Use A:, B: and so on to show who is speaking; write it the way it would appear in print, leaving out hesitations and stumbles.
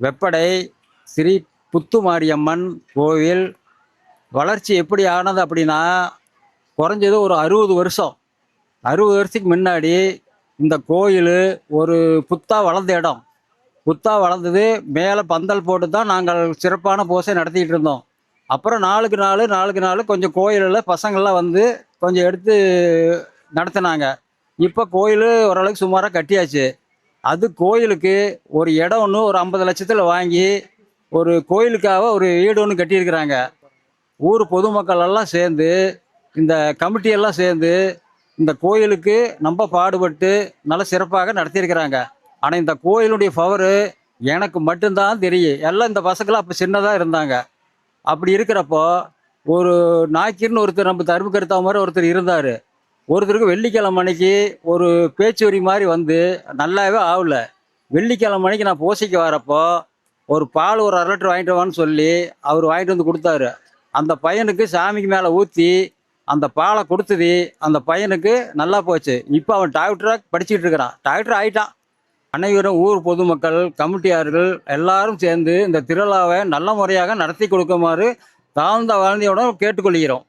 A: வெப்படை ஸ்ரீ புத்துமாரியம்மன் கோவில் வளர்ச்சி எப்படி ஆனது அப்படின்னா, குறைஞ்சது ஒரு 60 வருஷம். 60 வருஷத்துக்கு முன்னாடி இந்த கோயில் ஒரு புத்தா வளர்ந்த இடம். புத்தா வளர்ந்தது. மேலே பந்தல் போட்டு தான் நாங்கள் சிறப்பான பூசை நடத்திட்டு இருந்தோம். அப்புறம் நாளுக்கு நாள் நாளுக்கு நாள் கொஞ்சம் கோயிலில் பசங்கள்லாம் வந்து கொஞ்சம் எடுத்து நடத்தினாங்க. இப்போ கோயில் ஓரளவுக்கு சுமாராக கட்டியாச்சு. அது கோயிலுக்கு ஒரு இடம் ஒன்று ஒரு 50 லட்சத்தில் வாங்கி ஒரு கோயிலுக்காக ஒரு வீடு ஒன்று கட்டியிருக்கிறாங்க. ஊர் பொதுமக்கள் எல்லாம் சேர்ந்து, இந்த கமிட்டியெல்லாம் சேர்ந்து இந்த கோயிலுக்கு ரொம்ப பாடுபட்டு நல்ல சிறப்பாக நடத்தியிருக்கிறாங்க. ஆனால் இந்த கோயிலுடைய பவரு எனக்கு மட்டும்தான் தெரியும். எல்லாம் இந்த பசங்களாம் அப்போ சின்னதாக இருந்தாங்க. அப்படி இருக்கிறப்போ ஒரு நாய்க்கின்னு ஒருத்தர் நம்ம தர்மகர்த்தா மாதிரி ஒருத்தர் இருந்தார். ஒருத்தருக்கு வெள்ளிக்கிழமை அன்னைக்கு ஒரு பேச்சுவரி மாதிரி வந்து நல்லாவே ஆகல. வெள்ளிக்கிழமை அன்னைக்கு நான் பூசைக்கு வரப்போ ஒரு பால் ஒரு 1/2 லிட்டர் வாங்கிட்டு வான்னு சொல்லி அவர் வாங்கிட்டு வந்து கொடுத்தாரு. அந்த பையனுக்கு சாமிக்கு மேலே ஊற்றி அந்த பாலை கொடுத்தது அந்த பையனுக்கு நல்லா போச்சு. இப்போ அவன் டாக்டராக படிச்சுட்டு இருக்கிறான். டாக்டர் ஆயிட்டான். அனைவரும் ஊர் பொதுமக்கள் கமிட்டியார்கள் எல்லாரும் சேர்ந்து இந்த திருவிழாவை நல்ல முறையாக நடத்தி கொடுக்குமாறு தாழ்ந்த வாழ்ந்தையோட கேட்டுக்கொள்கிறோம்.